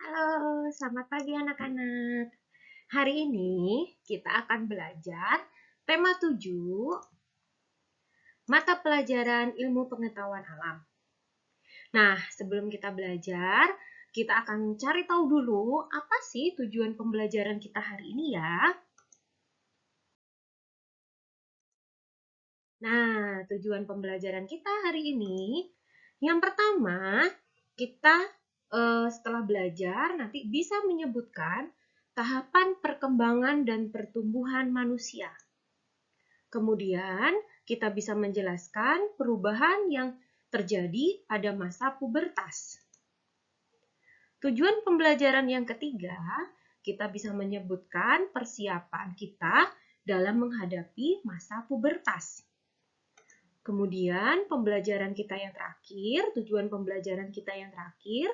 Halo, selamat pagi anak-anak. Hari ini kita akan belajar tema 7, mata pelajaran ilmu pengetahuan alam. Nah, sebelum kita belajar, kita akan cari tahu dulu apa sih tujuan pembelajaran kita hari ini ya. Nah, tujuan pembelajaran kita hari ini, yang pertama, kita setelah belajar nanti bisa menyebutkan tahapan perkembangan dan pertumbuhan manusia. Kemudian, kita bisa menjelaskan perubahan yang terjadi pada masa pubertas. Tujuan pembelajaran yang ketiga, kita bisa menyebutkan persiapan kita dalam menghadapi masa pubertas. Kemudian pembelajaran kita yang terakhir, tujuan pembelajaran kita yang terakhir,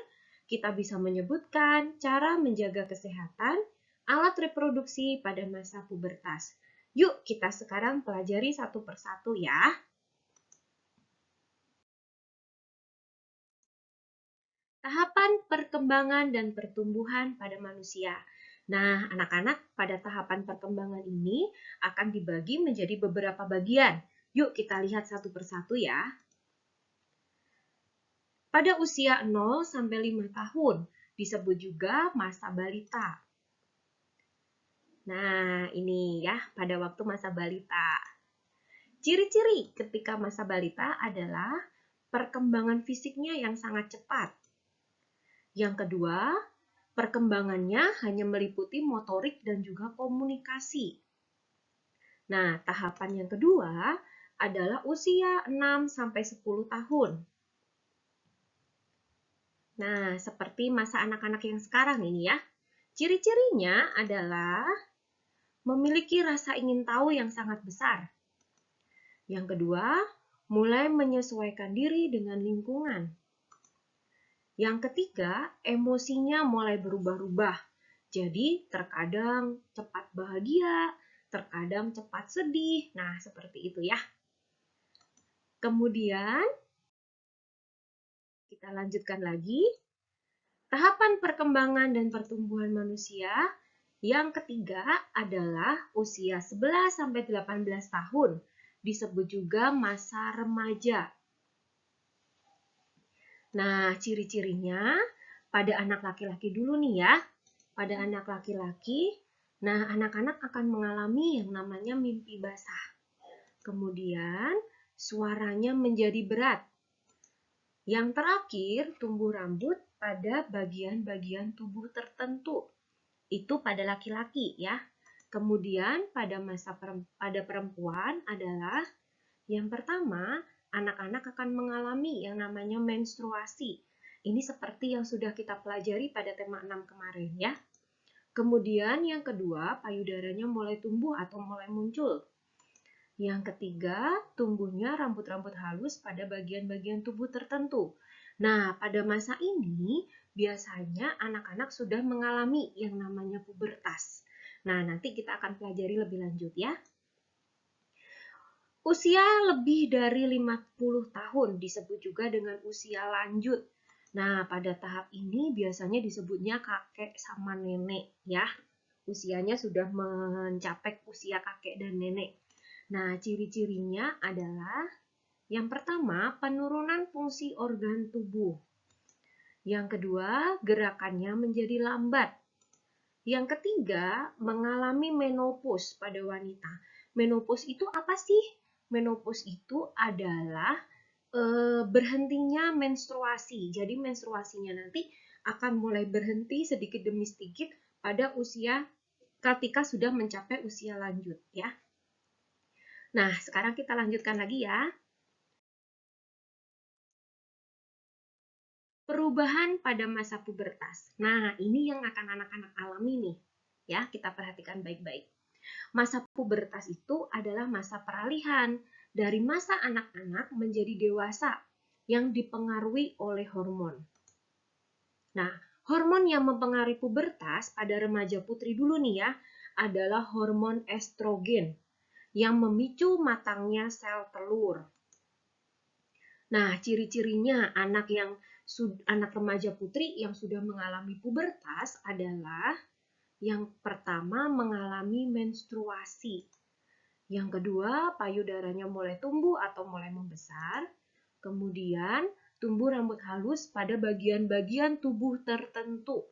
kita bisa menyebutkan cara menjaga kesehatan alat reproduksi pada masa pubertas. Yuk kita sekarang pelajari satu persatu ya. Tahapan perkembangan dan pertumbuhan pada manusia. Nah, anak-anak, pada tahapan perkembangan ini akan dibagi menjadi beberapa bagian. Yuk kita lihat satu persatu ya. Pada usia 0 sampai 5 tahun, disebut juga masa balita. Nah, ini ya, pada waktu masa balita. Ciri-ciri ketika masa balita adalah perkembangan fisiknya yang sangat cepat. Yang kedua, perkembangannya hanya meliputi motorik dan juga komunikasi. Nah, tahapan yang kedua adalah usia 6 sampai 10 tahun. Nah, seperti masa anak-anak yang sekarang ini ya. Ciri-cirinya adalah memiliki rasa ingin tahu yang sangat besar. Yang kedua, mulai menyesuaikan diri dengan lingkungan. Yang ketiga, emosinya mulai berubah-ubah. Jadi, terkadang cepat bahagia, terkadang cepat sedih. Nah, seperti itu ya. Kemudian, kita lanjutkan lagi. Tahapan perkembangan dan pertumbuhan manusia yang ketiga adalah usia 11-18 tahun. Disebut juga masa remaja. Nah, ciri-cirinya pada anak laki-laki dulu nih ya. Pada anak laki-laki, nah anak-anak akan mengalami yang namanya mimpi basah. Kemudian, suaranya menjadi berat. Yang terakhir, tumbuh rambut pada bagian-bagian tubuh tertentu. Itu pada laki-laki ya. Kemudian pada perempuan adalah yang pertama, anak-anak akan mengalami yang namanya menstruasi. Ini seperti yang sudah kita pelajari pada tema 6 kemarin ya. Kemudian yang kedua, payudaranya mulai tumbuh atau mulai muncul. Yang ketiga, tumbuhnya rambut-rambut halus pada bagian-bagian tubuh tertentu. Nah, pada masa ini biasanya anak-anak sudah mengalami yang namanya pubertas. Nah, nanti kita akan pelajari lebih lanjut ya. Usia lebih dari 50 tahun disebut juga dengan usia lanjut. Nah, pada tahap ini biasanya disebutnya kakek sama nenek ya. Usianya sudah mencapai usia kakek dan nenek. Nah, ciri-cirinya adalah yang pertama, penurunan fungsi organ tubuh. Yang kedua, gerakannya menjadi lambat. Yang ketiga, mengalami menopause pada wanita. Menopause itu apa sih? Menopause itu adalah berhentinya menstruasi. Jadi menstruasinya nanti akan mulai berhenti sedikit demi sedikit pada usia ketika sudah mencapai usia lanjut ya. Nah, sekarang kita lanjutkan lagi ya. Perubahan pada masa pubertas. Nah, ini yang akan anak-anak alami nih. Ya, kita perhatikan baik-baik. Masa pubertas itu adalah masa peralihan dari masa anak-anak menjadi dewasa yang dipengaruhi oleh hormon. Nah, hormon yang mempengaruhi pubertas pada remaja putri dulu nih ya, adalah hormon estrogen yang memicu matangnya sel telur. Nah, ciri-cirinya anak yang anak remaja putri yang sudah mengalami pubertas adalah yang pertama mengalami menstruasi. Yang kedua, payudaranya mulai tumbuh atau mulai membesar. Kemudian, tumbuh rambut halus pada bagian-bagian tubuh tertentu.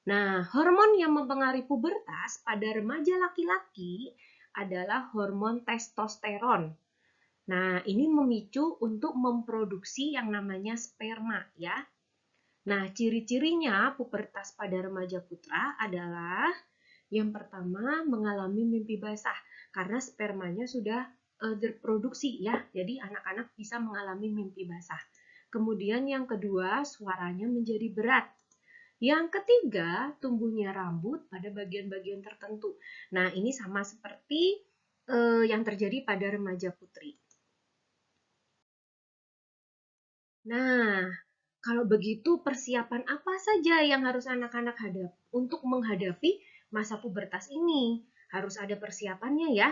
Nah, hormon yang mempengaruhi pubertas pada remaja laki-laki adalah hormon testosteron. Nah, ini memicu untuk memproduksi yang namanya sperma ya. Nah, ciri-cirinya pubertas pada remaja putra adalah yang pertama mengalami mimpi basah karena spermanya sudah terproduksi ya. Jadi anak-anak bisa mengalami mimpi basah. Kemudian yang kedua, suaranya menjadi berat. Yang ketiga, tumbuhnya rambut pada bagian-bagian tertentu. Nah, ini sama seperti yang terjadi pada remaja putri. Nah, kalau begitu persiapan apa saja yang harus anak-anak hadapi untuk menghadapi masa pubertas ini? Harus ada persiapannya ya.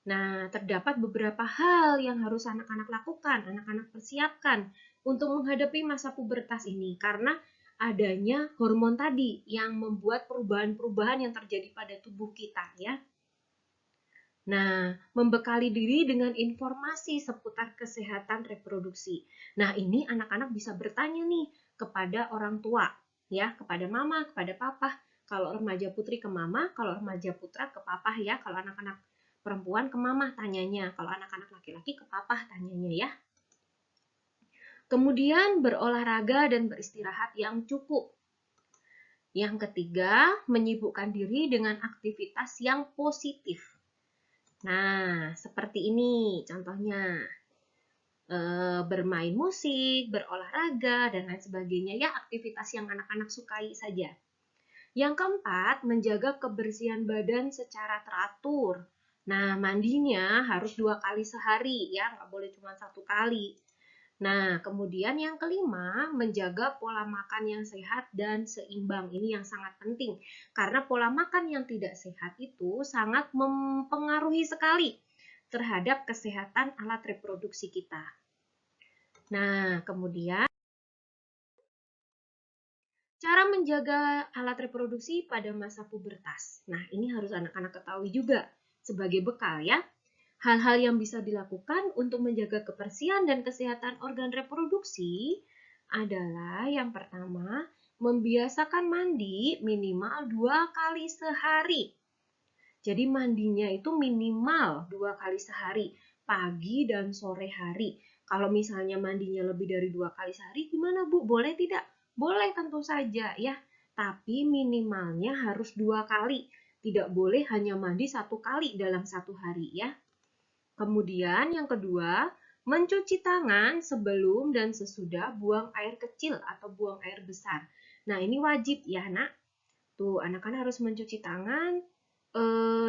Nah, terdapat beberapa hal yang harus anak-anak lakukan, anak-anak persiapkan untuk menghadapi masa pubertas ini karena adanya hormon tadi yang membuat perubahan-perubahan yang terjadi pada tubuh kita ya. Nah, membekali diri dengan informasi seputar kesehatan reproduksi. Nah, ini anak-anak bisa bertanya nih kepada orang tua, ya, kepada mama, kepada papa. Kalau remaja putri ke mama, kalau remaja putra ke papa ya. Kalau anak-anak perempuan ke mama tanyanya, kalau anak-anak laki-laki ke papa tanyanya ya. Kemudian berolahraga dan beristirahat yang cukup. Yang ketiga, menyibukkan diri dengan aktivitas yang positif. Nah, seperti ini contohnya. Bermain musik, berolahraga, dan lain sebagainya ya, aktivitas yang anak-anak sukai saja. Yang keempat, menjaga kebersihan badan secara teratur. Nah, mandinya harus 2 kali sehari ya, nggak boleh cuma 1 kali. Nah, kemudian yang kelima, menjaga pola makan yang sehat dan seimbang. Ini yang sangat penting, karena pola makan yang tidak sehat itu sangat mempengaruhi sekali terhadap kesehatan alat reproduksi kita. Nah, kemudian cara menjaga alat reproduksi pada masa pubertas. Nah, ini harus anak-anak ketahui juga sebagai bekal ya. Hal-hal yang bisa dilakukan untuk menjaga kebersihan dan kesehatan organ reproduksi adalah yang pertama, membiasakan mandi minimal 2 kali sehari. Jadi mandinya itu minimal 2 kali sehari, pagi dan sore hari. Kalau misalnya mandinya lebih dari 2 kali sehari, gimana Bu? Boleh tidak? Boleh tentu saja ya, tapi minimalnya harus 2 kali. Tidak boleh hanya mandi 1 kali dalam 1 hari ya. Kemudian yang kedua, mencuci tangan sebelum dan sesudah buang air kecil atau buang air besar. Nah, ini wajib ya, Nak. Tuh, anak-anak harus mencuci tangan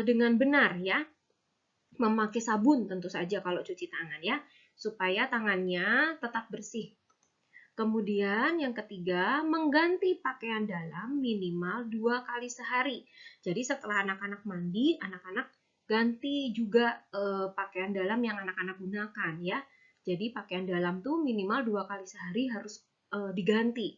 dengan benar ya. Memakai sabun tentu saja kalau cuci tangan ya, supaya tangannya tetap bersih. Kemudian yang ketiga, mengganti pakaian dalam minimal 2 kali sehari. Jadi setelah anak-anak mandi, anak-anak ganti juga pakaian dalam yang anak-anak gunakan ya. Jadi pakaian dalam tuh minimal 2 kali sehari harus diganti.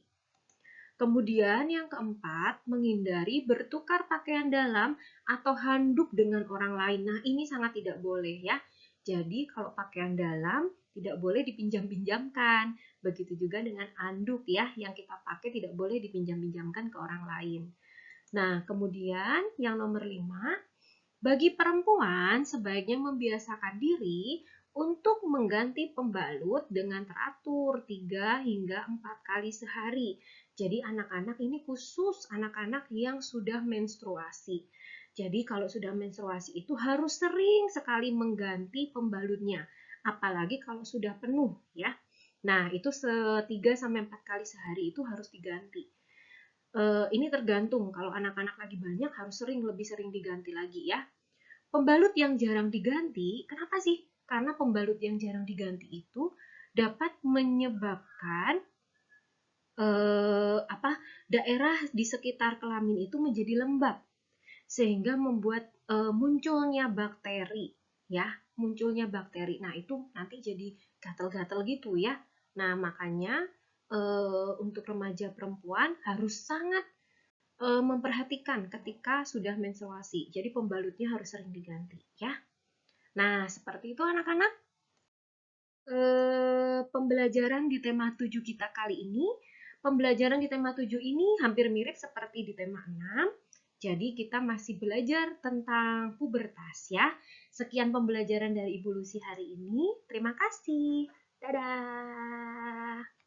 Kemudian yang keempat, menghindari bertukar pakaian dalam atau handuk dengan orang lain. Nah, ini sangat tidak boleh ya. Jadi kalau pakaian dalam tidak boleh dipinjam-pinjamkan. Begitu juga dengan handuk ya, yang kita pakai tidak boleh dipinjam-pinjamkan ke orang lain. Nah, kemudian yang nomor 5, bagi perempuan sebaiknya membiasakan diri untuk mengganti pembalut dengan teratur 3 hingga 4 kali sehari. Jadi anak-anak ini khusus anak-anak yang sudah menstruasi. Jadi kalau sudah menstruasi itu harus sering sekali mengganti pembalutnya. Apalagi kalau sudah penuh ya. Nah, itu 3 sampai 4 kali sehari itu harus diganti. Ini tergantung, kalau anak-anak lagi banyak harus lebih sering diganti lagi ya. Pembalut yang jarang diganti, kenapa sih? Karena pembalut yang jarang diganti itu dapat menyebabkan daerah di sekitar kelamin itu menjadi lembab, sehingga membuat munculnya bakteri, ya, munculnya bakteri. Nah, itu nanti jadi gatal-gatal gitu ya. Nah, makanya untuk remaja perempuan harus sangat memperhatikan ketika sudah menstruasi. Jadi pembalutnya harus sering diganti ya. Nah, seperti itu anak-anak. Pembelajaran di tema 7 kita kali ini. Pembelajaran di tema 7 ini hampir mirip seperti di tema 6. Jadi kita masih belajar tentang pubertas ya. Sekian pembelajaran dari Ibu Lucy hari ini. Terima kasih. Dadah.